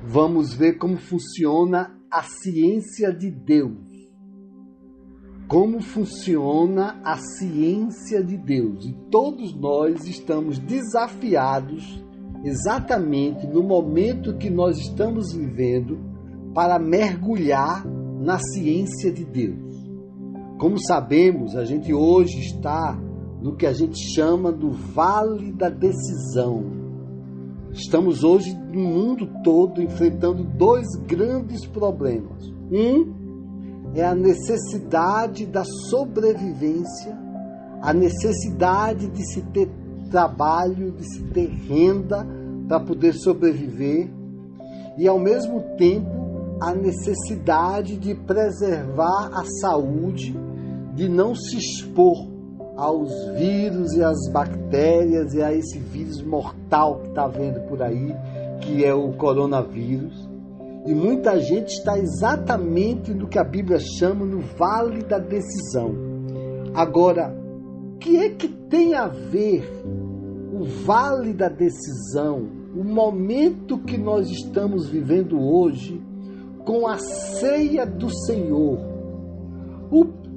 vamos ver como funciona a ciência de Deus. Como funciona a ciência de Deus. E todos nós estamos desafiados, exatamente no momento que nós estamos vivendo, para mergulhar na ciência de Deus. Como sabemos, a gente hoje está no que a gente chama do Vale da Decisão. Estamos hoje no mundo todo enfrentando dois grandes problemas. Um é a necessidade da sobrevivência, a necessidade de se ter trabalho, de se ter renda para poder sobreviver, e ao mesmo tempo a necessidade de preservar a saúde, de não se expor aos vírus e às bactérias e a esse vírus mortal que está vendo por aí, que é o coronavírus. E muita gente está exatamente no que a Bíblia chama no Vale da Decisão. Agora, o que é que tem a ver o Vale da Decisão, o momento que nós estamos vivendo hoje, com a ceia do Senhor?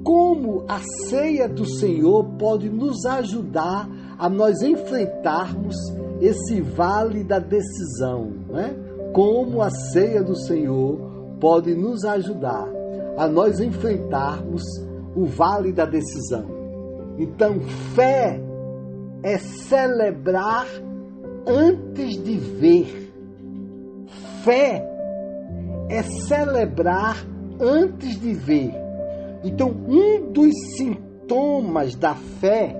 Como a ceia do Senhor pode nos ajudar a nós enfrentarmos esse Vale da Decisão, né? Como a ceia do Senhor pode nos ajudar a nós enfrentarmos o Vale da Decisão. Então, fé é celebrar antes de ver. Fé é celebrar antes de ver. Então, um dos sintomas da fé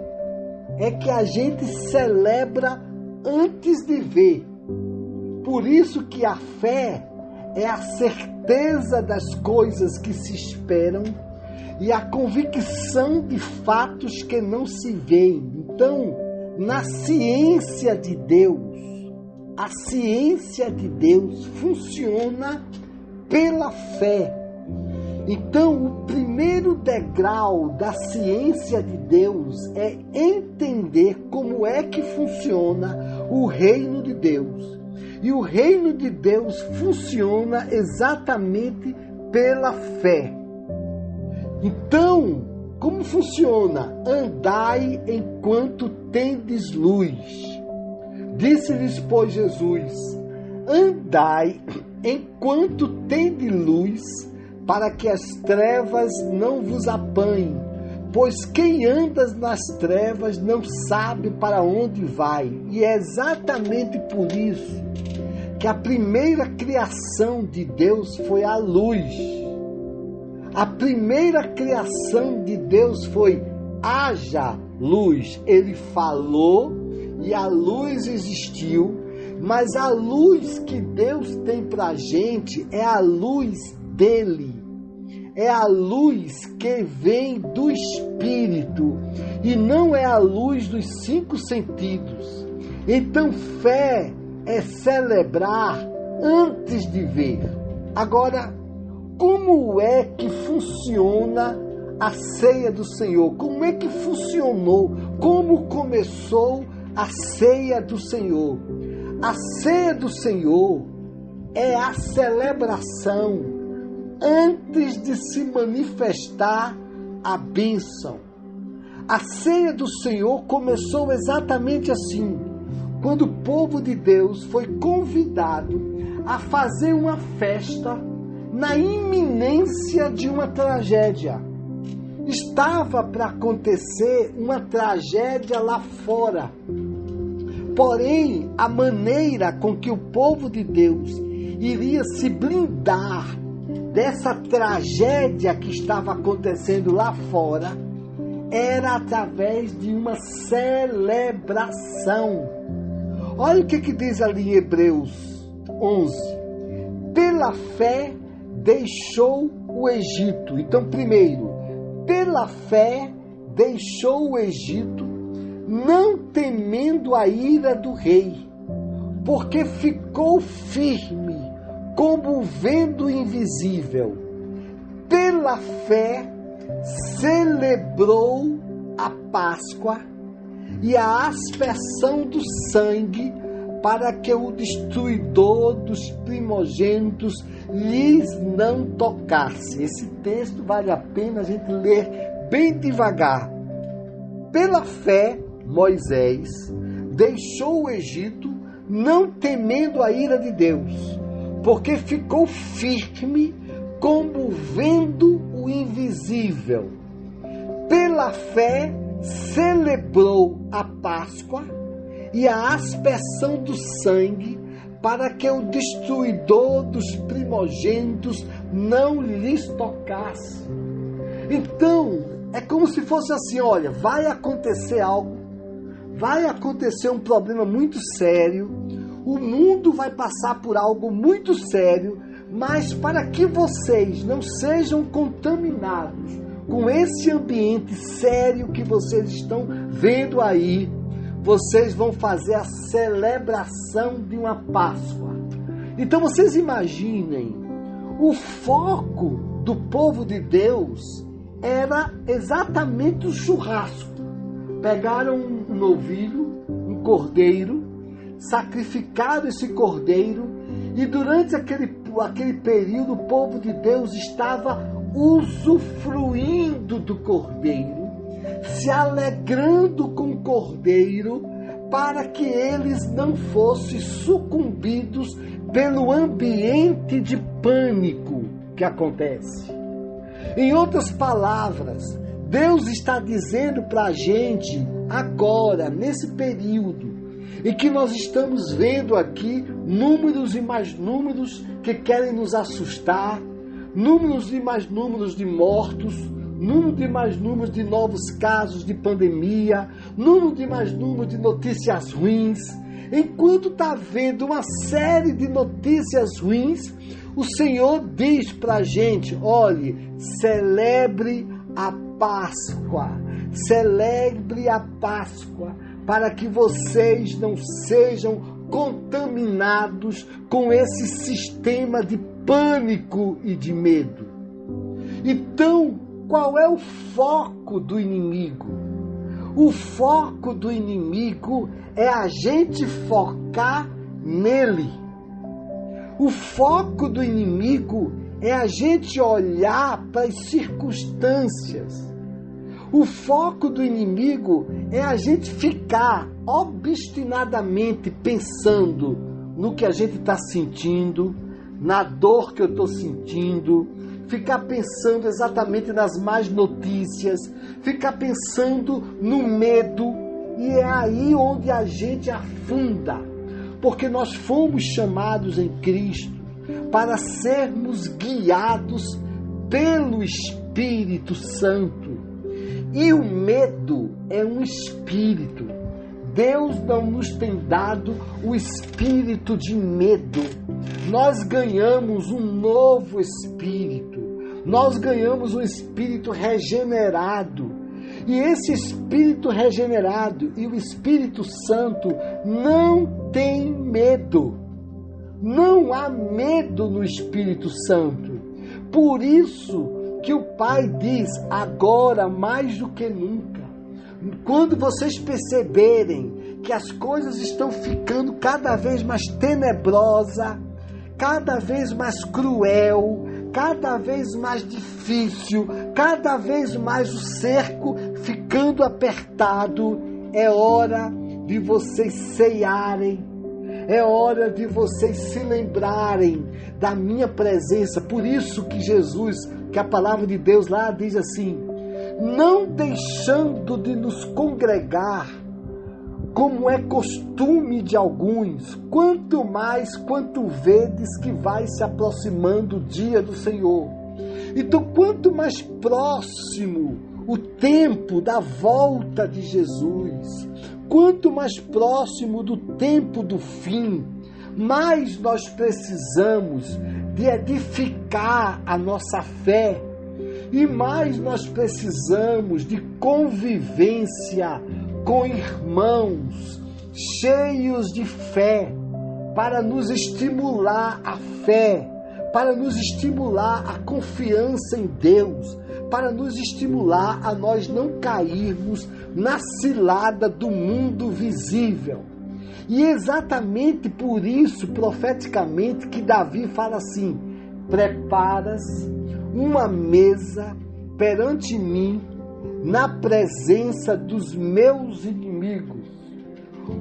é que a gente celebra antes de ver. Por isso que a fé é a certeza das coisas que se esperam e a convicção de fatos que não se veem. Então, na ciência de Deus, a ciência de Deus funciona pela fé. Então, o primeiro degrau da ciência de Deus é entender como é que funciona o reino de Deus. E o reino de Deus funciona exatamente pela fé. Então, como funciona? Andai enquanto tendes luz. Disse-lhes, pois, Jesus: andai enquanto tendes luz, para que as trevas não vos apanhem, pois quem anda nas trevas não sabe para onde vai. E é exatamente por isso que a primeira criação de Deus foi a luz. A primeira criação de Deus foi: haja luz. Ele falou e a luz existiu, mas a luz que Deus tem para a gente é a luz dele. É a luz que vem do Espírito e não é a luz dos 5 sentidos. Então, fé é celebrar antes de ver. Agora, como é que funciona a ceia do Senhor? Como é que funcionou? Como começou a ceia do Senhor? A ceia do Senhor é a celebração antes de se manifestar a bênção. A ceia do Senhor começou exatamente assim, quando o povo de Deus foi convidado a fazer uma festa na iminência de uma tragédia. Estava para acontecer uma tragédia lá fora. Porém, a maneira com que o povo de Deus iria se blindar dessa tragédia que estava acontecendo lá fora era através de uma celebração. Olha o que diz ali em Hebreus 11. Pela fé deixou o Egito. Então, primeiro, pela fé deixou o Egito, não temendo a ira do rei, porque ficou firme como o vento invisível. Pela fé celebrou a Páscoa e a aspersão do sangue para que o destruidor dos primogênitos lhes não tocasse. Esse texto vale a pena a gente ler bem devagar. Pela fé, Moisés deixou o Egito, não temendo a ira de Deus, porque ficou firme como vendo o invisível. Pela fé, celebrou a Páscoa e a aspersão do sangue, para que o destruidor dos primogênitos não lhes tocasse. Então, é como se fosse assim, olha, vai acontecer algo, vai acontecer um problema muito sério, o mundo vai passar por algo muito sério, mas para que vocês não sejam contaminados com esse ambiente sério que vocês estão vendo aí, vocês vão fazer a celebração de uma Páscoa. Então vocês imaginem, o foco do povo de Deus era exatamente o churrasco. Pegaram um novilho, um cordeiro, sacrificaram esse cordeiro, e durante aquele período o povo de Deus estava usufruindo do cordeiro, se alegrando com o cordeiro, para que eles não fossem sucumbidos pelo ambiente de pânico que acontece. Em outras palavras, Deus está dizendo para a gente agora, nesse período, em que nós estamos vendo aqui números e mais números que querem nos assustar, números e mais números de mortos, número de mais números de novos casos de pandemia, número de mais números de notícias ruins. Enquanto está havendo uma série de notícias ruins, o Senhor diz para a gente, olhe, celebre a Páscoa, celebre a Páscoa, para que vocês não sejam contaminados com esse sistema de pânico e de medo. Então, qual é o foco do inimigo? O foco do inimigo é a gente focar nele. O foco do inimigo é a gente olhar para as circunstâncias. O foco do inimigo é a gente ficar obstinadamente pensando no que a gente está sentindo, na dor que eu estou sentindo, ficar pensando exatamente nas más notícias, ficar pensando no medo, e é aí onde a gente afunda, porque nós fomos chamados em Cristo para sermos guiados pelo Espírito Santo, e o medo é um espírito. Deus não nos tem dado o espírito de medo. Nós ganhamos um novo espírito. Nós ganhamos um espírito regenerado. E esse espírito regenerado e o Espírito Santo não tem medo. Não há medo no Espírito Santo. Por isso que o Pai diz, agora mais do que nunca, quando vocês perceberem que as coisas estão ficando cada vez mais tenebrosa, cada vez mais cruel, cada vez mais difícil, cada vez mais o cerco ficando apertado, é hora de vocês cearem, é hora de vocês se lembrarem da minha presença. Por isso que Jesus, que a palavra de Deus lá diz assim, não deixando de nos congregar, como é costume de alguns, quanto mais quanto vedes que vai se aproximando o dia do Senhor. Então, quanto mais próximo o tempo da volta de Jesus, quanto mais próximo do tempo do fim, mais nós precisamos de edificar a nossa fé, e mais nós precisamos de convivência com irmãos cheios de fé, para nos estimular a fé, para nos estimular a confiança em Deus, para nos estimular a nós não cairmos na cilada do mundo visível. E exatamente por isso, profeticamente, que Davi fala assim: preparas uma mesa perante mim, na presença dos meus inimigos.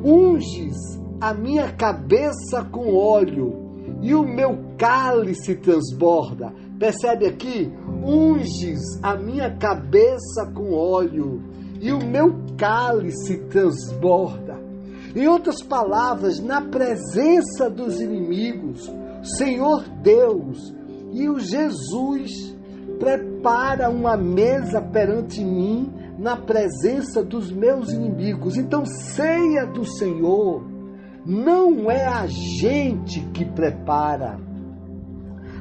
Unges a minha cabeça com óleo, e o meu cálice transborda. Percebe aqui? Unges a minha cabeça com óleo, e o meu cálice transborda. Em outras palavras, na presença dos inimigos, Senhor Deus e o Jesus prepara uma mesa perante mim na presença dos meus inimigos. Então, ceia do Senhor não é a gente que prepara.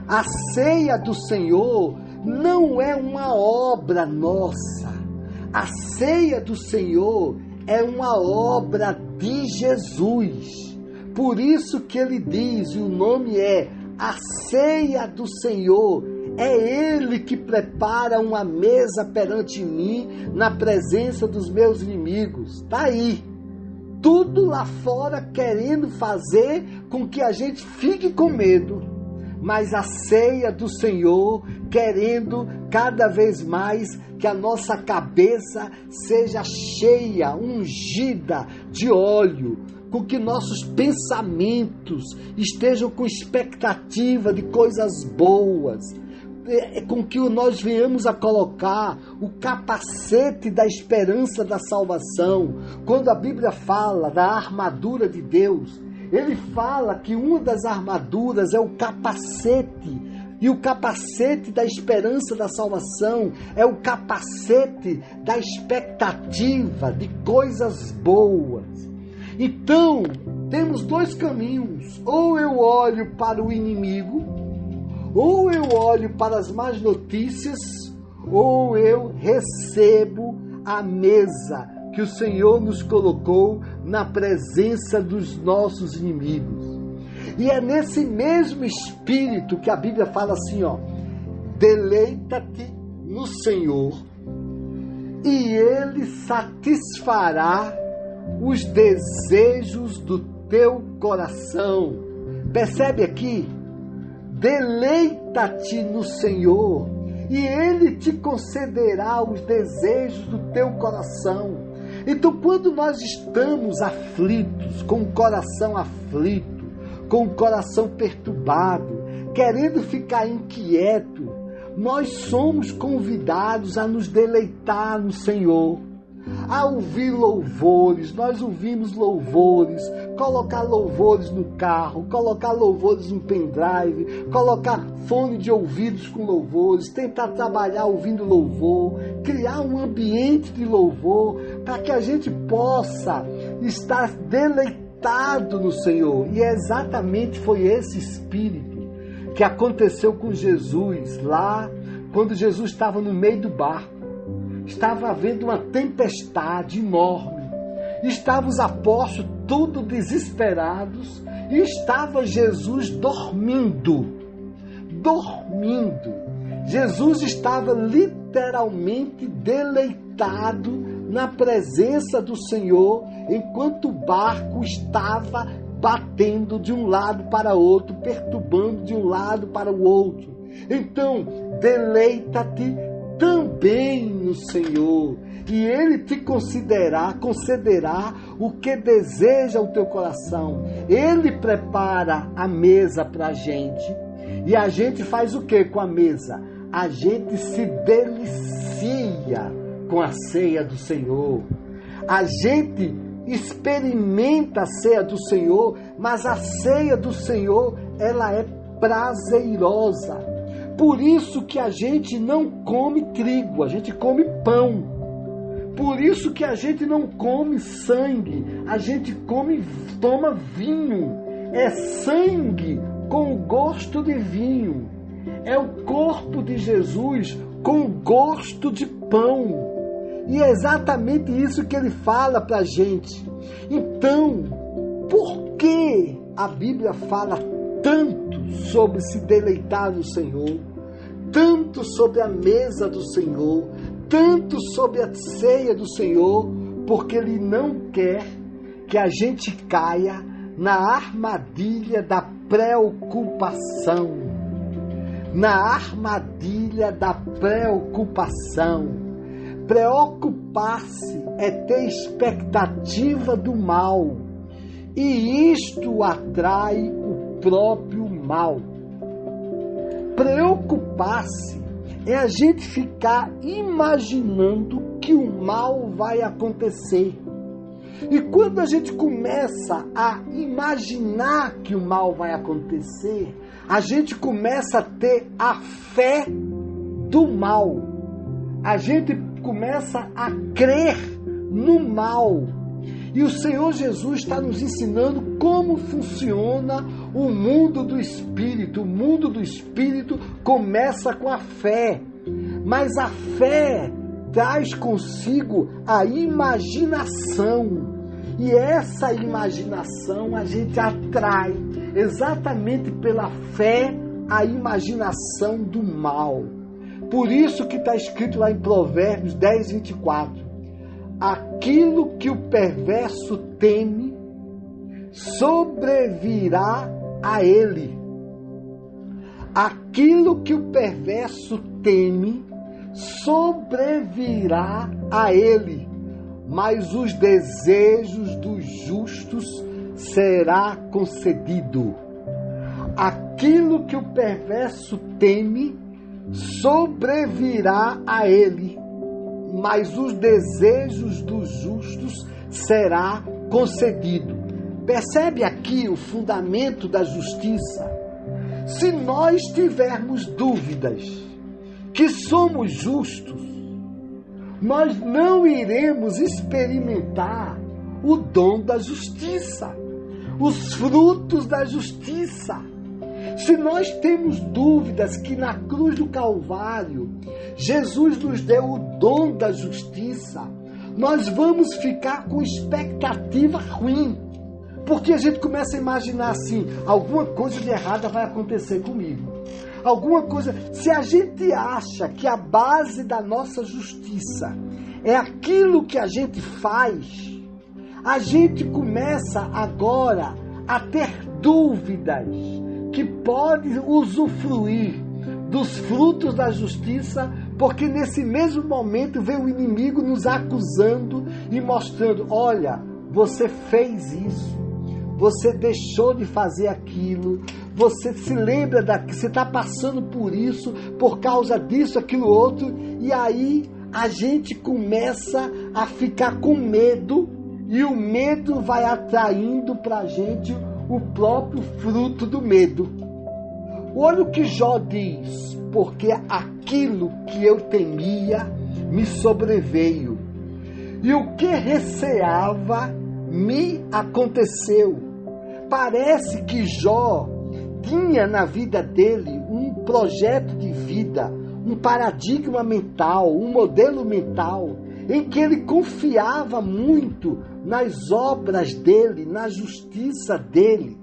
A ceia do Senhor não é uma obra nossa. A ceia do Senhor é uma obra de Jesus. Por isso que ele diz, e o nome é a ceia do Senhor. É Ele que prepara uma mesa perante mim na presença dos meus inimigos. Está aí. Tudo lá fora querendo fazer com que a gente fique com medo. Mas a ceia do Senhor querendo cada vez mais que a nossa cabeça seja cheia, ungida de óleo, com que nossos pensamentos estejam com expectativa de coisas boas, com que nós venhamos a colocar o capacete da esperança da salvação. Quando a Bíblia fala da armadura de Deus, ele fala que uma das armaduras é o capacete, e o capacete da esperança da salvação é o capacete da expectativa de coisas boas. Então, temos dois caminhos: ou eu olho para o inimigo, ou eu olho para as más notícias, ou eu recebo a mesa que o Senhor nos colocou na presença dos nossos inimigos. E é nesse mesmo espírito que a Bíblia fala assim, ó: deleita-te no Senhor, e Ele satisfará os desejos do teu coração. Percebe aqui? Deleita-te no Senhor, e Ele te concederá os desejos do teu coração. Então, quando nós estamos aflitos, com o coração aflito, com o coração perturbado, querendo ficar inquieto, nós somos convidados a nos deleitar no Senhor, a ouvir louvores. Nós ouvimos louvores, colocar louvores no carro, colocar louvores no pendrive, colocar fone de ouvidos com louvores, tentar trabalhar ouvindo louvor, criar um ambiente de louvor para que a gente possa estar deleitado no Senhor. E exatamente foi esse espírito que aconteceu com Jesus lá, quando Jesus estava no meio do barco. Estava havendo uma tempestade enorme. Estavam os apóstolos todos desesperados. E estava Jesus dormindo. Jesus estava literalmente deleitado na presença do Senhor, enquanto o barco estava batendo de um lado para outro, perturbando de um lado para o outro. Então, deleita-te também no Senhor, e Ele te concederá o que deseja o teu coração. Ele prepara a mesa para a gente, e a gente faz o que com a mesa? A gente se delicia com a ceia do Senhor. A gente experimenta a ceia do Senhor, mas a ceia do Senhor, ela é prazerosa. Por isso que a gente não come trigo, a gente come pão. Por isso que a gente não come sangue, a gente toma vinho. É sangue com gosto de vinho. É o corpo de Jesus com gosto de pão. E é exatamente isso que ele fala para a gente. Então, por que a Bíblia fala tanto sobre se deleitar no Senhor, tanto sobre a mesa do Senhor, tanto sobre a ceia do Senhor? Porque Ele não quer que a gente caia na armadilha da preocupação. Na armadilha da preocupação. Preocupar-se é ter expectativa do mal, e isto atrai o próprio mal. Preocupar-se é a gente ficar imaginando que o mal vai acontecer. E quando a gente começa a imaginar que o mal vai acontecer, a gente começa a ter a fé do mal. A gente começa a crer no mal. E o Senhor Jesus está nos ensinando como funciona o mundo do Espírito. O mundo do Espírito começa com a fé. Mas a fé traz consigo a imaginação. E essa imaginação a gente atrai exatamente pela fé a imaginação do mal. Por isso que está escrito lá em Provérbios 10, 24. Aquilo que o perverso teme sobrevirá a ele. Aquilo que o perverso teme sobrevirá a ele, mas os desejos dos justos será concedido. Aquilo que o perverso teme sobrevirá a ele, mas os desejos dos justos será concedido. Percebe aqui o fundamento da justiça? Se nós tivermos dúvidas que somos justos, nós não iremos experimentar o dom da justiça, os frutos da justiça. Se nós temos dúvidas que na cruz do Calvário Jesus nos deu o dom da justiça, nós vamos ficar com expectativa ruim, porque a gente começa a imaginar assim, alguma coisa de errada vai acontecer comigo. Alguma coisa, se a gente acha que a base da nossa justiça é aquilo que a gente faz, a gente começa agora a ter dúvidas que pode usufruir dos frutos da justiça, porque nesse mesmo momento vem o inimigo nos acusando e mostrando, olha, você fez isso, você deixou de fazer aquilo, você se lembra que você está passando por isso, por causa disso, aquilo outro, e aí a gente começa a ficar com medo, e o medo vai atraindo para a gente o próprio fruto do medo. Olha o que Jó diz, porque aquilo que eu temia me sobreveio, e o que receava me aconteceu. Parece que Jó tinha na vida dele um projeto de vida, um paradigma mental, um modelo mental, em que ele confiava muito nas obras dele, na justiça dele.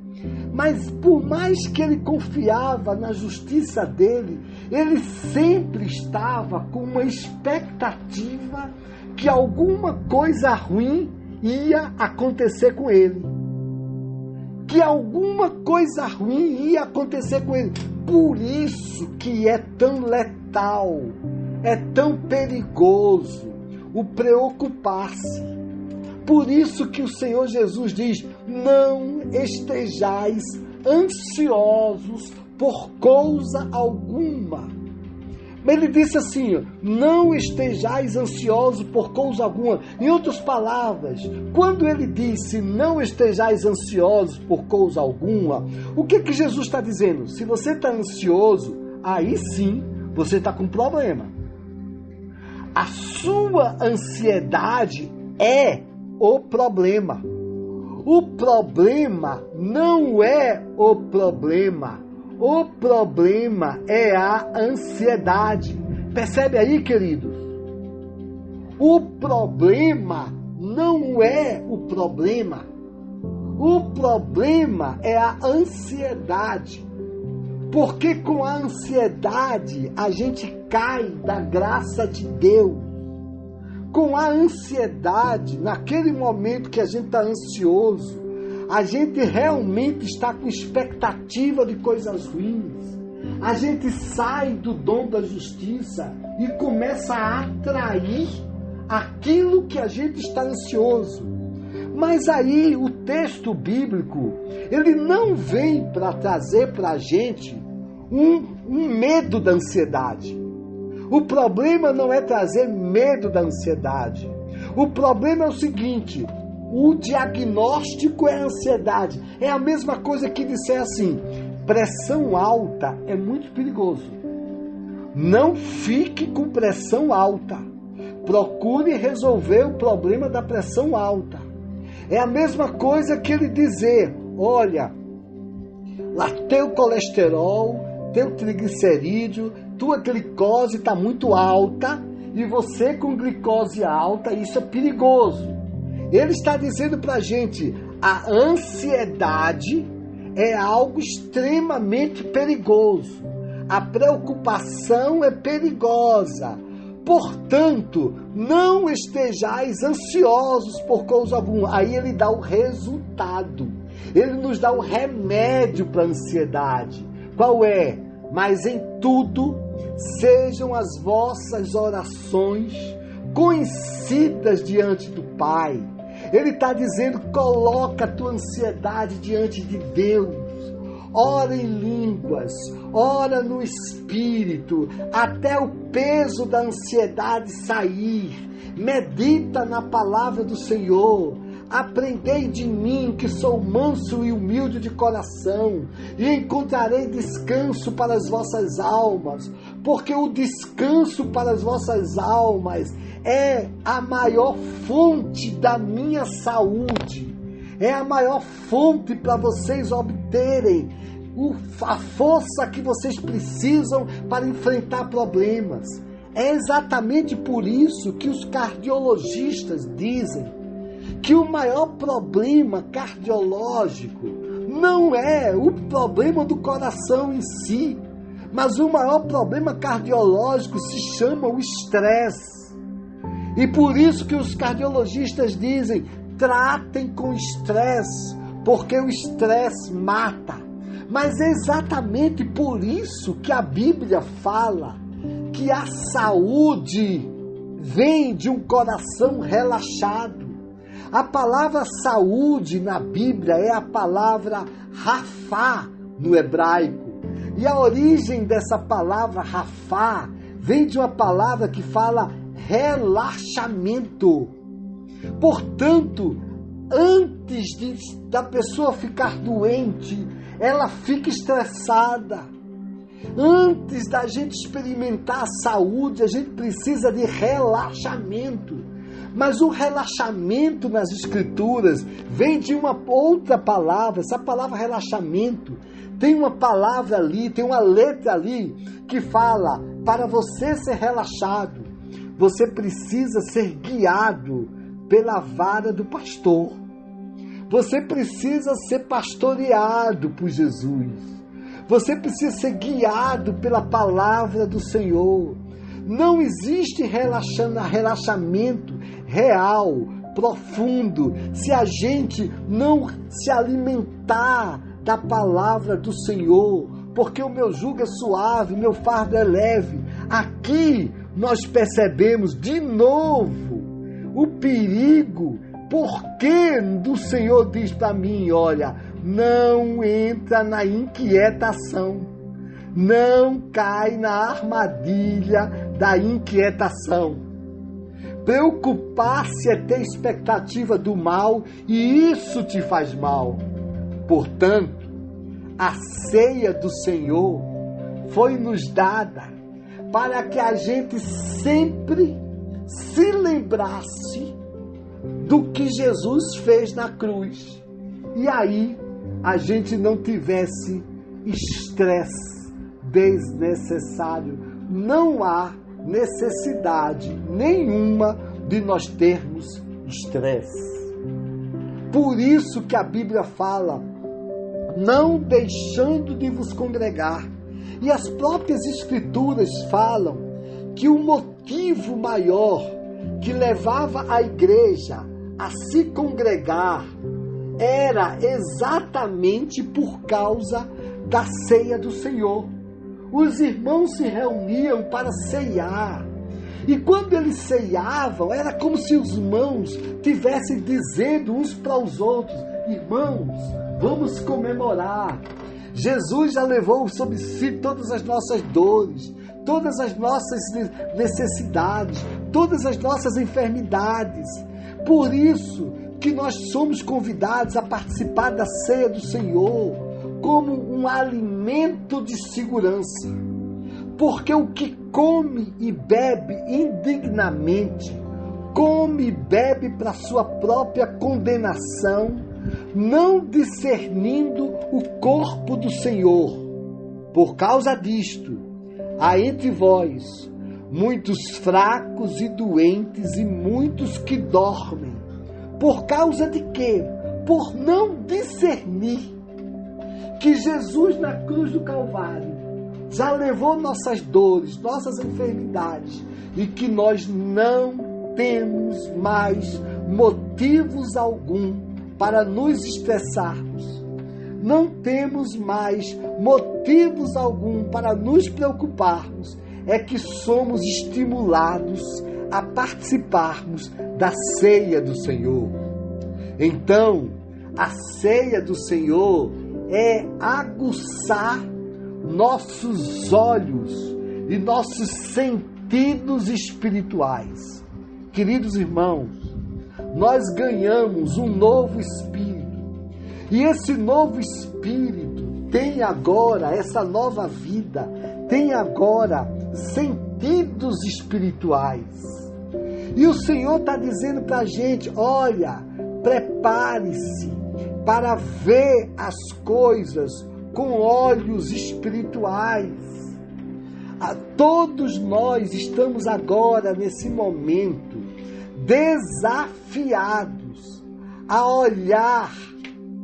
Mas por mais que ele confiava na justiça dele, ele sempre estava com uma expectativa que alguma coisa ruim ia acontecer com ele. Que alguma coisa ruim ia acontecer com ele. Por isso que é tão letal, é tão perigoso o preocupar-se. Por isso que o Senhor Jesus diz, não estejais ansiosos por coisa alguma. Mas ele disse assim, não estejais ansiosos por coisa alguma. Em outras palavras, quando ele disse não estejais ansiosos por coisa alguma, o que Jesus está dizendo? Se você está ansioso, aí sim você está com problema. A sua ansiedade é o problema. O problema não é o problema. O problema é a ansiedade. Percebe aí, queridos? O problema não é o problema. O problema é a ansiedade. Porque com a ansiedade a gente cai da graça de Deus. com a ansiedade, naquele momento que a gente está ansioso, a gente realmente está com expectativa de coisas ruins. A gente sai do dom da justiça e começa a atrair aquilo que a gente está ansioso. Mas aí o texto bíblico, ele não vem para trazer para a gente um medo da ansiedade. O problema não é trazer medo da ansiedade. O problema é o seguinte: o diagnóstico é ansiedade. É a mesma coisa que disser assim: pressão alta é muito perigoso. Não fique com pressão alta. Procure resolver o problema da pressão alta. É a mesma coisa que ele dizer: olha, lá teu colesterol, teu triglicerídeo, tua glicose está muito alta, e você com glicose alta, isso é perigoso. Ele está dizendo para a gente: a ansiedade é algo extremamente perigoso. A preocupação é perigosa. Portanto, não estejais ansiosos por coisa alguma. Aí ele dá o resultado. Ele nos dá o remédio para a ansiedade. Qual é? Mas em tudo, sejam as vossas orações conhecidas diante do Pai. Ele está dizendo: coloca a tua ansiedade diante de Deus. Ora em línguas, ora no Espírito, até o peso da ansiedade sair. Medita na palavra do Senhor. Aprendei de mim, que sou manso e humilde de coração, e encontrarei descanso para as vossas almas, porque o descanso para as vossas almas é a maior fonte da minha saúde, é a maior fonte para vocês obterem a força que vocês precisam para enfrentar problemas. É exatamente por isso que os cardiologistas dizem que o maior problema cardiológico não é o problema do coração em si, mas o maior problema cardiológico se chama o estresse. E por isso que os cardiologistas dizem: tratem com estresse, porque o estresse mata. Mas é exatamente por isso que a Bíblia fala que a saúde vem de um coração relaxado. A palavra saúde na Bíblia é a palavra Rafá no hebraico. E a origem dessa palavra Rafá vem de uma palavra que fala relaxamento. Portanto, antes da pessoa ficar doente, ela fica estressada. Antes da gente experimentar a saúde, a gente precisa de relaxamento. Mas o relaxamento nas Escrituras vem de uma outra palavra. Essa palavra relaxamento tem uma palavra ali, tem uma letra ali que fala: para você ser relaxado, você precisa ser guiado pela vara do pastor. Você precisa ser pastoreado por Jesus. Você precisa ser guiado pela palavra do Senhor. Não existe relaxamento real, profundo, se a gente não se alimentar da palavra do Senhor, porque o meu jugo é suave, meu fardo é leve. Aqui nós percebemos de novo o perigo, porque o Senhor diz para mim: olha, não entra na inquietação, não cai na armadilha da inquietação. Preocupar-se é ter expectativa do mal, e isso te faz mal. Portanto, a ceia do Senhor foi nos dada para que a gente sempre se lembrasse do que Jesus fez na cruz. E aí a gente não tivesse estresse desnecessário. Não há necessidade nenhuma de nós termos estresse. Por isso que a Bíblia fala: não deixando de vos congregar. E as próprias Escrituras falam que o motivo maior que levava a igreja a se congregar era exatamente por causa da ceia do Senhor. Os irmãos se reuniam para ceiar. E quando eles ceiavam, era como se os irmãos estivessem dizendo uns para os outros: irmãos, vamos comemorar. Jesus já levou sobre si todas as nossas dores, todas as nossas necessidades, todas as nossas enfermidades. Por isso que nós somos convidados a participar da ceia do Senhor como um alimento de segurança. Porque o que come e bebe indignamente, come e bebe para sua própria condenação, não discernindo o corpo do Senhor. Por causa disto, há entre vós muitos fracos e doentes e muitos que dormem. Por causa de quê? Por não discernir que Jesus na cruz do Calvário já levou nossas dores, nossas enfermidades, e que nós não temos mais motivos algum para nos estressarmos. Não temos mais motivos algum para nos preocuparmos. É que somos estimulados a participarmos da ceia do Senhor. Então, a ceia do Senhor é aguçar nossos olhos e nossos sentidos espirituais. Queridos irmãos, nós ganhamos um novo espírito. E esse novo espírito tem agora, essa nova vida, tem agora sentidos espirituais. E o Senhor está dizendo para a gente: olha, prepare-se para ver as coisas com olhos espirituais. Todos nós estamos agora, nesse momento, desafiados a olhar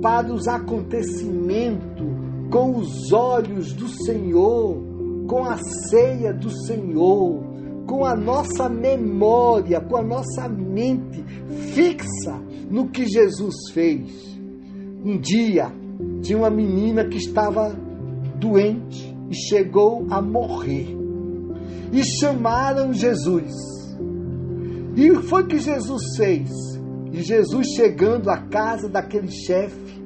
para os acontecimentos com os olhos do Senhor, com a ceia do Senhor, com a nossa memória, com a nossa mente fixa no que Jesus fez. Um dia, tinha uma menina que estava doente e chegou a morrer. E chamaram Jesus. E foi o que Jesus fez. E Jesus, chegando à casa daquele chefe,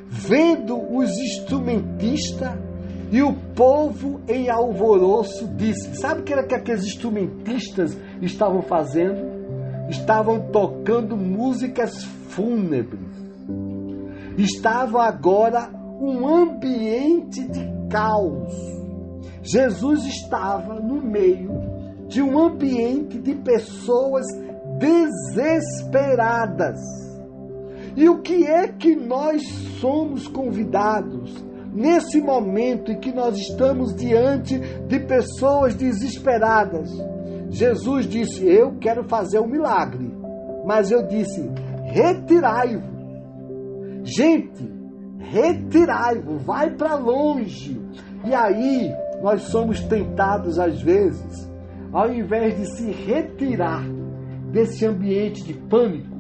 vendo os instrumentistas e o povo em alvoroço, disse: sabe o que era que aqueles instrumentistas estavam fazendo? Estavam tocando músicas fúnebres. Estava agora um ambiente de caos. Jesus estava no meio de um ambiente de pessoas desesperadas. E o que é que nós somos convidados nesse momento em que nós estamos diante de pessoas desesperadas? Jesus disse: eu quero fazer um milagre, mas eu disse: retirai-vos. Gente, retirai-vos, vai para longe. E aí nós somos tentados às vezes, ao invés de se retirar desse ambiente de pânico,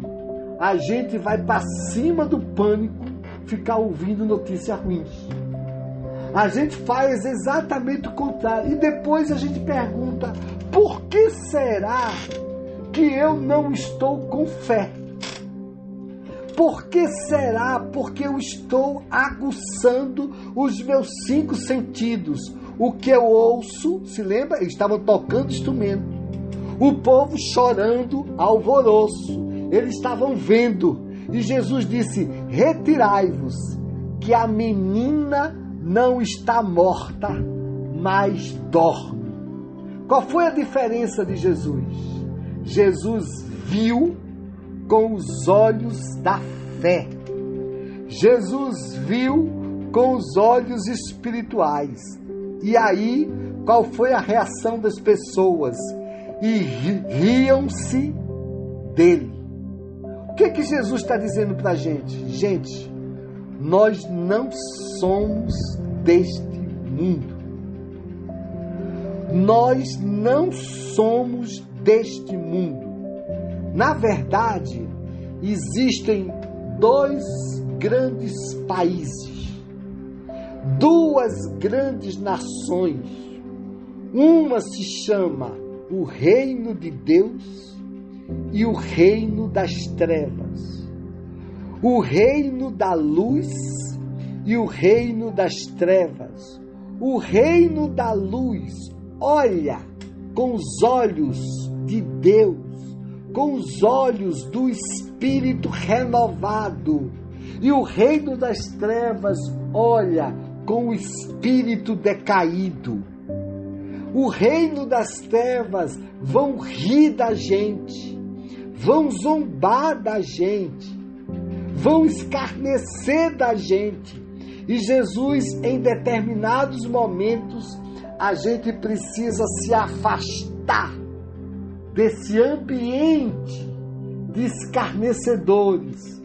a gente vai para cima do pânico ficar ouvindo notícias ruins. A gente faz exatamente o contrário. E depois a gente pergunta: por que será que eu não estou com fé? Por que será? Porque eu estou aguçando os meus 5 sentidos. O que eu ouço, se lembra? Eles estavam tocando instrumento. O povo chorando, alvoroço. Eles estavam vendo. E Jesus disse: retirai-vos, que a menina não está morta, mas dorme. Qual foi a diferença de Jesus? Jesus viu com os olhos da fé. Jesus viu com os olhos espirituais. E aí, qual foi a reação das pessoas? E riam-se dele. O que Jesus está dizendo para a gente? Gente, nós não somos deste mundo. Nós não somos deste mundo. Na verdade, existem dois grandes países, duas grandes nações. Uma se chama o Reino de Deus e o Reino das Trevas. O Reino da Luz e o Reino das Trevas. O Reino da Luz olha com os olhos de Deus, com os olhos do Espírito renovado. E o Reino das Trevas olha com o espírito decaído. O Reino das Trevas vão rir da gente, vão zombar da gente, vão escarnecer da gente. E Jesus, em determinados momentos, a gente precisa se afastar desse ambiente de escarnecedores.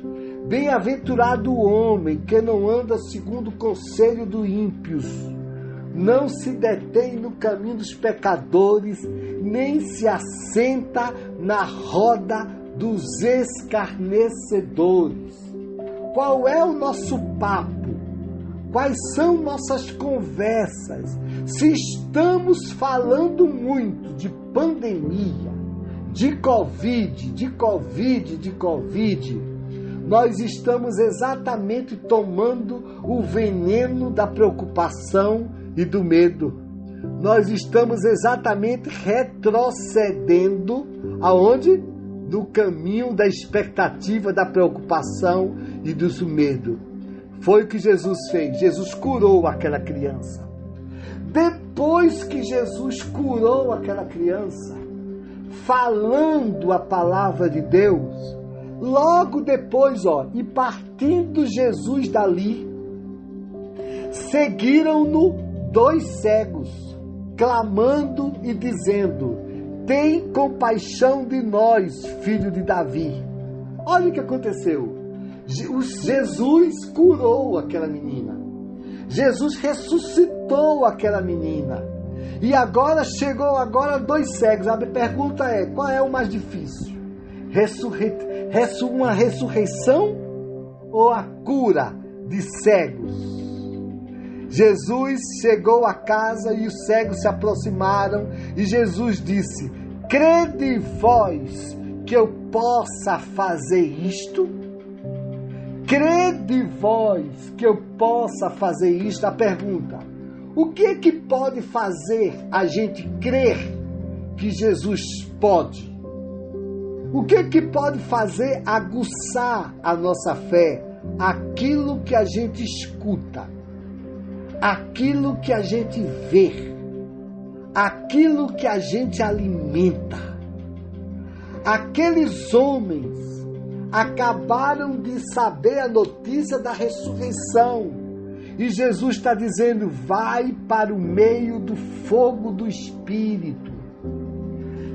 Bem-aventurado o homem que não anda segundo o conselho dos ímpios, não se detém no caminho dos pecadores, nem se assenta na roda dos escarnecedores. Qual é o nosso papo? Quais são nossas conversas? Se estamos falando muito de pandemia, de Covid, nós estamos exatamente tomando o veneno da preocupação e do medo. Nós estamos exatamente retrocedendo aonde? No caminho da expectativa, da preocupação e do medo. Foi o que Jesus fez. Jesus curou aquela criança. Depois que Jesus curou aquela criança, falando a palavra de Deus, logo depois, e partindo Jesus dali, seguiram-no 2 cegos, clamando e dizendo: tem compaixão de nós, filho de Davi. Olha o que aconteceu. Jesus curou aquela menina. Jesus ressuscitou aquela menina. E agora chegou 2 cegos. A pergunta é: qual é o mais difícil? Uma ressurreição ou a cura de cegos? Jesus chegou à casa e os cegos se aproximaram e Jesus disse: crede vós que eu possa fazer isto? Crede vós que eu possa fazer isto? A pergunta: o que é que pode fazer a gente crer que Jesus pode? O que é que pode fazer aguçar a nossa fé? Aquilo que a gente escuta, aquilo que a gente vê, aquilo que a gente alimenta. Aqueles homens acabaram de saber a notícia da ressurreição. E Jesus está dizendo: vai para o meio do fogo do Espírito.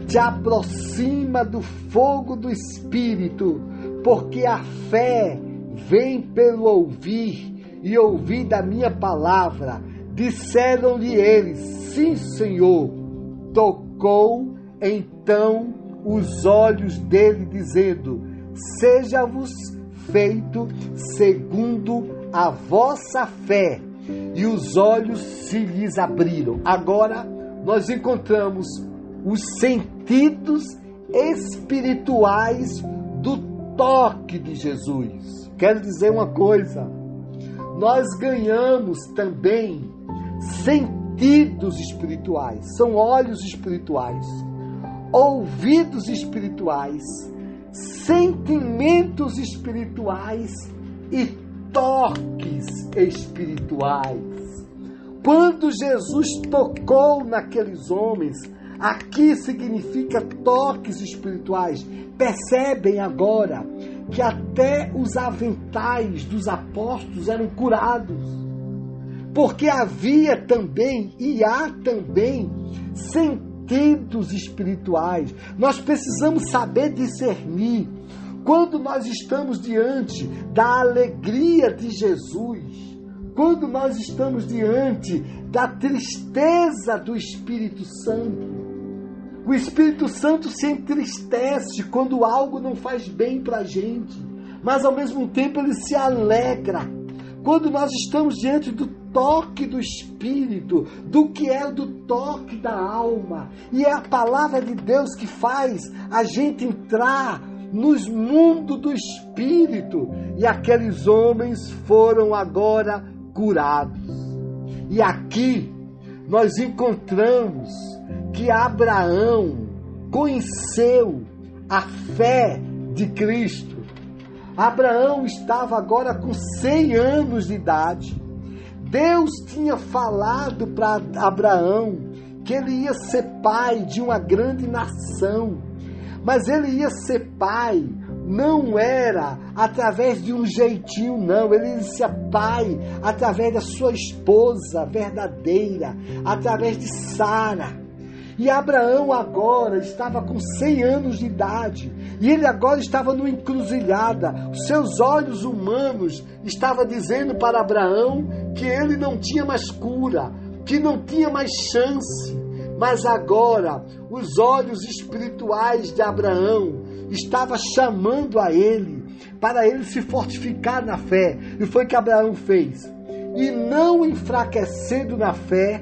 Te aproxima do fogo do Espírito, porque a fé vem pelo ouvir, e ouvir da minha palavra. Disseram-lhe eles: sim, Senhor. Tocou então os olhos dele, dizendo: seja-vos feito segundo a vossa fé. E os olhos se lhes abriram. Agora nós encontramos os sentidos espirituais do toque de Jesus. Quero dizer uma coisa: nós ganhamos também sentidos espirituais. São olhos espirituais, ouvidos espirituais, sentimentos espirituais e toques espirituais. Quando Jesus tocou naqueles homens, aqui significa toques espirituais. Percebem agora que até os aventais dos apóstolos eram curados, porque havia também e há também sentidos espirituais. Nós precisamos saber discernir quando nós estamos diante da alegria de Jesus, quando nós estamos diante da tristeza do Espírito Santo. O Espírito Santo se entristece quando algo não faz bem para a gente, mas ao mesmo tempo ele se alegra quando nós estamos diante do toque do Espírito, do que é do toque da alma. E é a palavra de Deus que faz a gente entrar nos mundos do Espírito. E aqueles homens foram agora curados. E aqui nós encontramos que Abraão conheceu a fé de Cristo. Abraão estava agora com 100 anos de idade. Deus tinha falado para Abraão que ele ia ser pai de uma grande nação. Mas ele ia ser pai, não era através de um jeitinho, não. Ele ia ser pai através da sua esposa verdadeira, através de Sara. E Abraão agora estava com 100 anos de idade. E ele agora estava numa encruzilhada. Os seus olhos humanos estavam dizendo para Abraão que ele não tinha mais cura, que não tinha mais chance. Mas agora, os olhos espirituais de Abraão estavam chamando a ele, para ele se fortificar na fé. E foi o que Abraão fez. E não enfraquecendo na fé,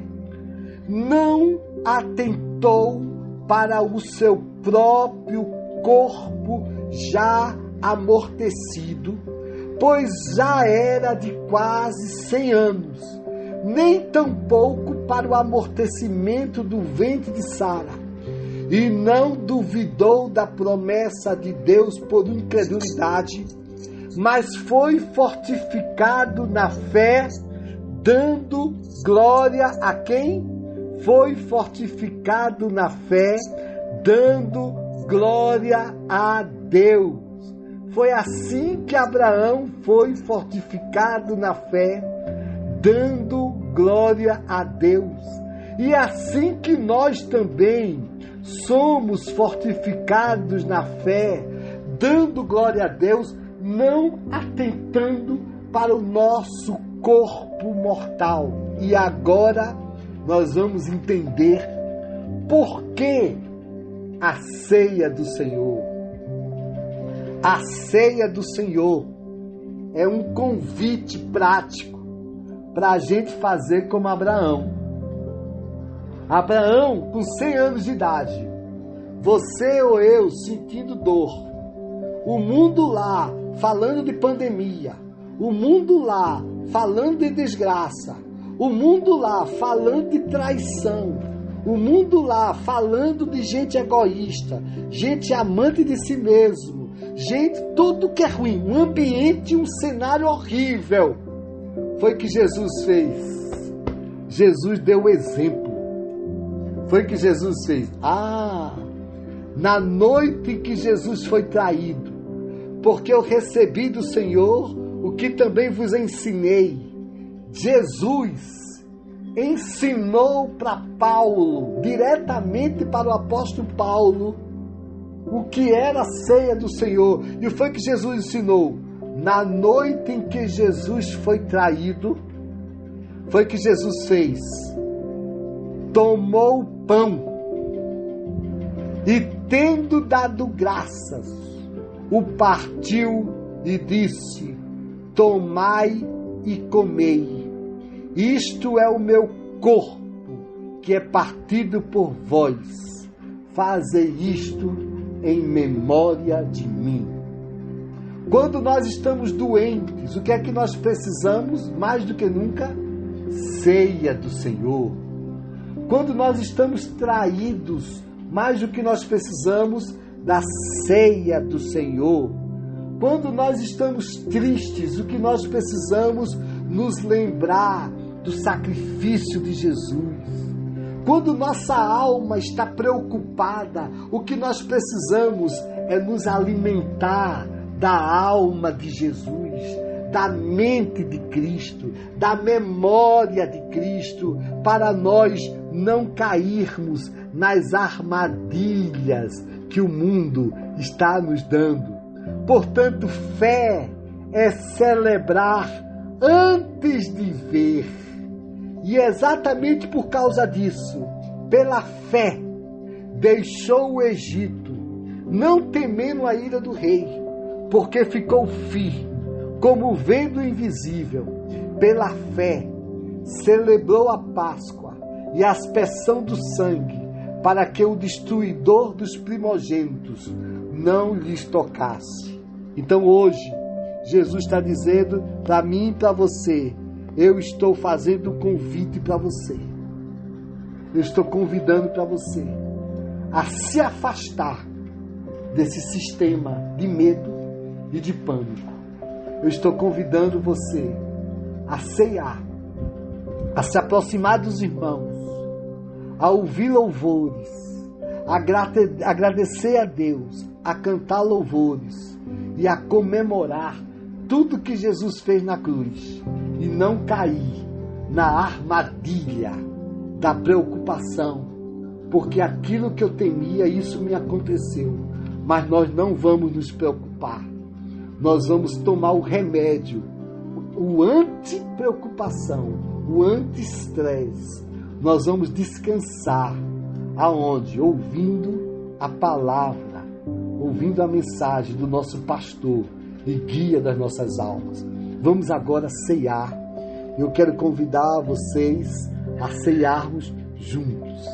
não atentou para o seu próprio corpo já amortecido, pois já era de quase 100 anos, nem tampouco para o amortecimento do ventre de Sara, e não duvidou da promessa de Deus por incredulidade, mas foi fortificado na fé, dando glória a quem? Foi fortificado na fé, dando glória a Deus. Foi assim que Abraão foi fortificado na fé, dando glória a Deus. E é assim que nós também somos fortificados na fé, dando glória a Deus, não atentando para o nosso corpo mortal. E agora nós vamos entender por que a ceia do Senhor. A ceia do Senhor é um convite prático para a gente fazer como Abraão. Abraão, com 100 anos de idade, você ou eu sentindo dor, o mundo lá falando de pandemia, o mundo lá falando de desgraça, o mundo lá falando de traição, o mundo lá falando de gente egoísta, gente amante de si mesmo, gente, tudo que é ruim, um ambiente, um cenário horrível. Foi que Jesus fez. Jesus deu o exemplo. Foi que Jesus fez. Na noite em que Jesus foi traído, porque eu recebi do Senhor o que também vos ensinei. Jesus ensinou para Paulo, diretamente para o apóstolo Paulo, o que era a ceia do Senhor. E foi que Jesus ensinou. Na noite em que Jesus foi traído, foi que Jesus fez. Tomou o pão e, tendo dado graças, o partiu e disse: tomai e comei. Isto é o meu corpo, que é partido por vós. Fazei isto em memória de mim. Quando nós estamos doentes, o que é que nós precisamos mais do que nunca? Ceia do Senhor. Quando nós estamos traídos, mais do que nós precisamos da ceia do Senhor. Quando nós estamos tristes, o que nós precisamos nos lembrar do sacrifício de Jesus. Quando nossa alma está preocupada, o que nós precisamos é nos alimentar da alma de Jesus, da mente de Cristo, da memória de Cristo, para nós não cairmos nas armadilhas que o mundo está nos dando. Portanto, fé é celebrar antes de ver. E exatamente por causa disso, pela fé, deixou o Egito, não temendo a ira do rei, porque ficou firme, como o vento invisível. Pela fé, celebrou a Páscoa e a aspersão do sangue, para que o destruidor dos primogênitos não lhes tocasse. Então hoje, Jesus está dizendo para mim e para você, eu estou fazendo um convite para você. Eu estou convidando para você a se afastar desse sistema de medo e de pânico. Eu estou convidando você a ceiar, a se aproximar dos irmãos, a ouvir louvores, a agradecer a Deus, a cantar louvores e a comemorar tudo que Jesus fez na cruz e não cair na armadilha da preocupação, porque aquilo que eu temia, isso me aconteceu. Mas nós não vamos nos preocupar. Nós vamos tomar o remédio, o anti-preocupação, o anti-estresse. Nós vamos descansar. Aonde? Ouvindo a palavra, ouvindo a mensagem do nosso pastor e guia das nossas almas. Vamos agora ceiar. Eu quero convidar vocês a ceiarmos juntos,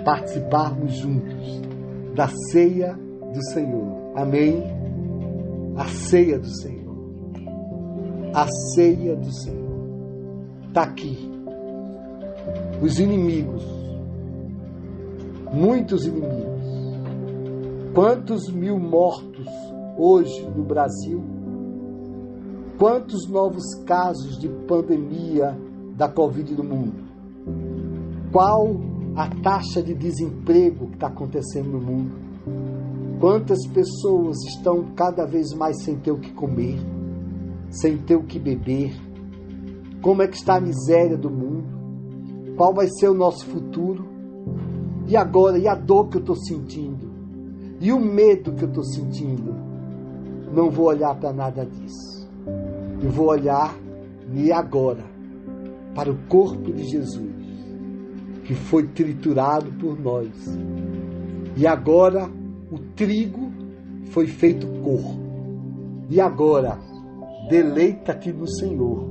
participarmos juntos da ceia do Senhor. Amém? A ceia do Senhor. A ceia do Senhor. Está aqui. Os inimigos. Muitos inimigos. Quantos mil mortos hoje no Brasil? Quantos novos casos de pandemia da Covid no mundo? Qual a taxa de desemprego que está acontecendo no mundo? Quantas pessoas estão cada vez mais sem ter o que comer, sem ter o que beber? Como é que está a miséria do mundo? Qual vai ser o nosso futuro? E agora, e a dor que eu estou sentindo? E o medo que eu estou sentindo? Não vou olhar para nada disso. Eu vou olhar, e agora, para o corpo de Jesus, que foi triturado por nós. E agora o trigo foi feito cor. E agora, deleita-te no Senhor,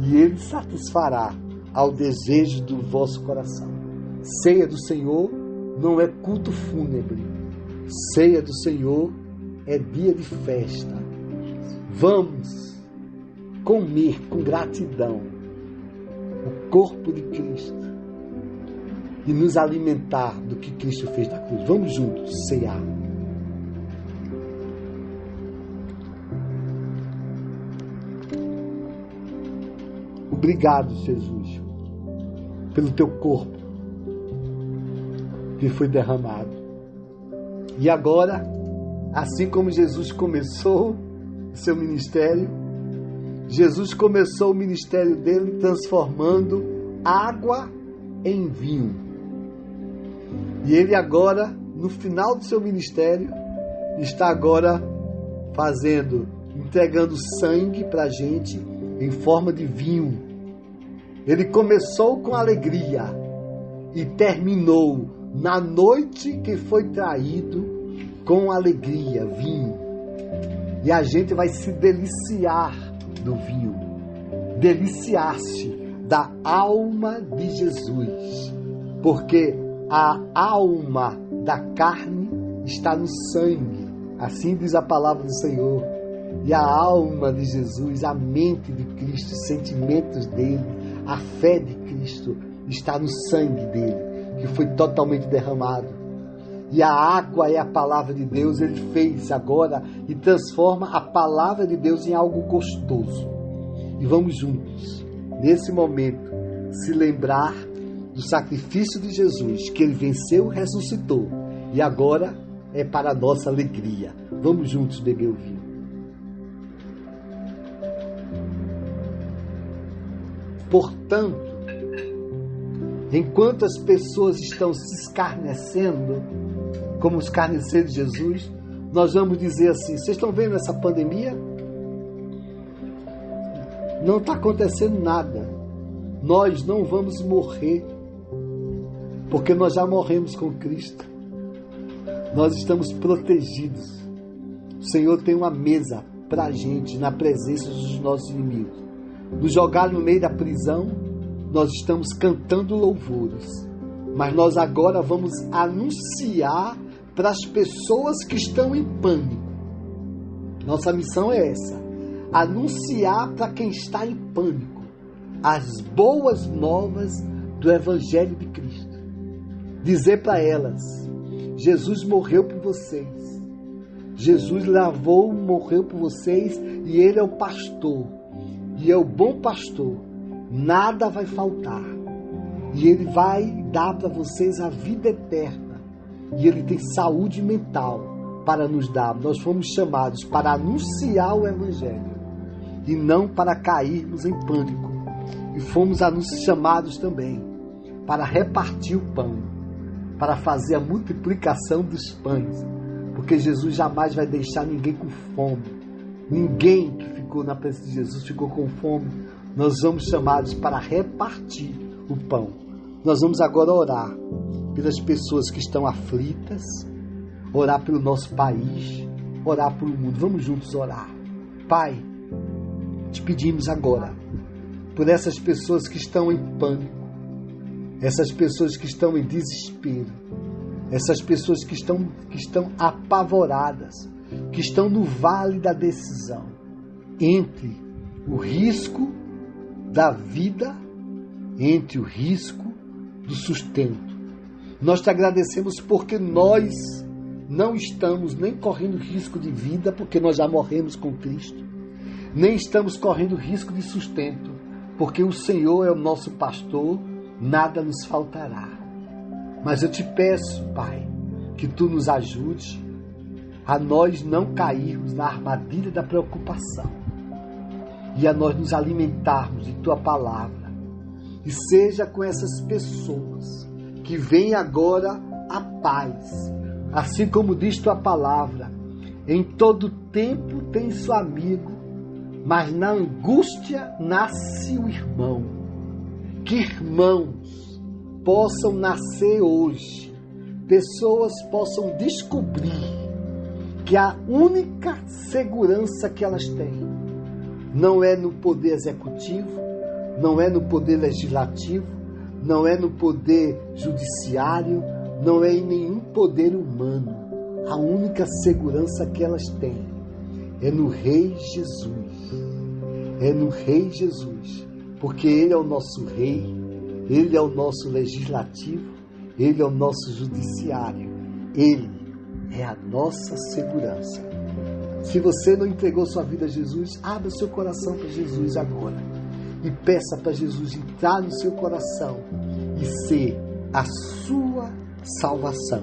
e Ele satisfará ao desejo do vosso coração. Ceia do Senhor não é culto fúnebre. Ceia do Senhor é dia de festa. Vamos comer com gratidão o corpo de Cristo e nos alimentar do que Cristo fez na cruz. Vamos juntos ceiar. Obrigado, Jesus, pelo teu corpo que foi derramado. E agora, assim como Jesus começou o seu ministério, Jesus começou o ministério dele transformando água em vinho. E ele agora, no final do seu ministério, está agora entregando sangue para a gente em forma de vinho. Ele começou com alegria e terminou na noite que foi traído com alegria, vinho. E a gente vai se deliciar do vinho, deliciar-se da alma de Jesus, porque a alma da carne está no sangue, assim diz a palavra do Senhor, e a alma de Jesus, a mente de Cristo, os sentimentos dele, a fé de Cristo está no sangue dele, que foi totalmente derramado. E a água é a palavra de Deus. Ele fez agora e transforma a palavra de Deus em algo gostoso. E vamos juntos, nesse momento, se lembrar do sacrifício de Jesus, que ele venceu, ressuscitou, e agora é para a nossa alegria. Vamos juntos beber o vinho. Portanto, enquanto as pessoas estão se escarnecendo, como os carneceiros de Jesus, nós vamos dizer assim: vocês estão vendo essa pandemia? Não está acontecendo nada. Nós não vamos morrer, porque nós já morremos com Cristo. nós estamos protegidos. O Senhor tem uma mesa para a gente na presença dos nossos inimigos. Nos jogar no meio da prisão, nós estamos cantando louvores. Mas nós agora vamos anunciar para as pessoas que estão em pânico. Nossa missão é essa: anunciar para quem está em pânico as boas novas do Evangelho de Cristo. Dizer para elas: Jesus morreu por vocês. Jesus morreu por vocês, e Ele é o pastor. E é o bom pastor. Nada vai faltar. E Ele vai dar para vocês a vida eterna. E Ele tem saúde mental para nos dar. Nós fomos chamados para anunciar o Evangelho e não para cairmos em pânico. E fomos chamados também para repartir o pão, para fazer a multiplicação dos pães, porque Jesus jamais vai deixar ninguém com fome. Ninguém que ficou na presença de Jesus ficou com fome. Nós somos chamados para repartir o pão. Nós vamos agora orar pelas pessoas que estão aflitas, orar pelo nosso país, orar pelo mundo. Vamos juntos orar. Pai, te pedimos agora por essas pessoas que estão em pânico, essas pessoas que estão em desespero, essas pessoas que estão apavoradas, que estão no vale da decisão, entre o risco da vida, entre o risco do sustento. Nós te agradecemos porque nós não estamos nem correndo risco de vida, porque nós já morremos com Cristo, nem estamos correndo risco de sustento, porque o Senhor é o nosso pastor, nada nos faltará. Mas eu te peço, Pai, que Tu nos ajude a nós não cairmos na armadilha da preocupação e a nós nos alimentarmos de Tua palavra. E seja com essas pessoas que vem agora a paz, assim como diz Tua palavra: em todo tempo tem seu amigo, mas na angústia nasce o irmão. Que irmãos possam nascer hoje, pessoas possam descobrir que a única segurança que elas têm não é no poder executivo, não é no poder legislativo, não é no poder judiciário, não é em nenhum poder humano. A única segurança que elas têm é no Rei Jesus. É no Rei Jesus. Porque Ele é o nosso Rei, Ele é o nosso legislativo, Ele é o nosso judiciário. Ele é a nossa segurança. Se você não entregou sua vida a Jesus, abra seu coração para Jesus agora. E peça para Jesus entrar no seu coração e ser a sua salvação.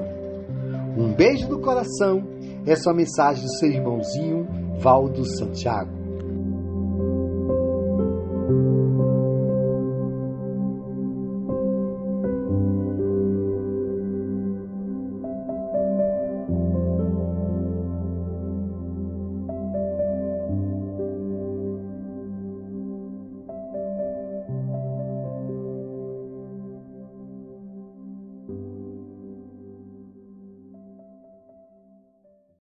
Um beijo no coração. Essa é a mensagem do seu irmãozinho Valdo Santiago.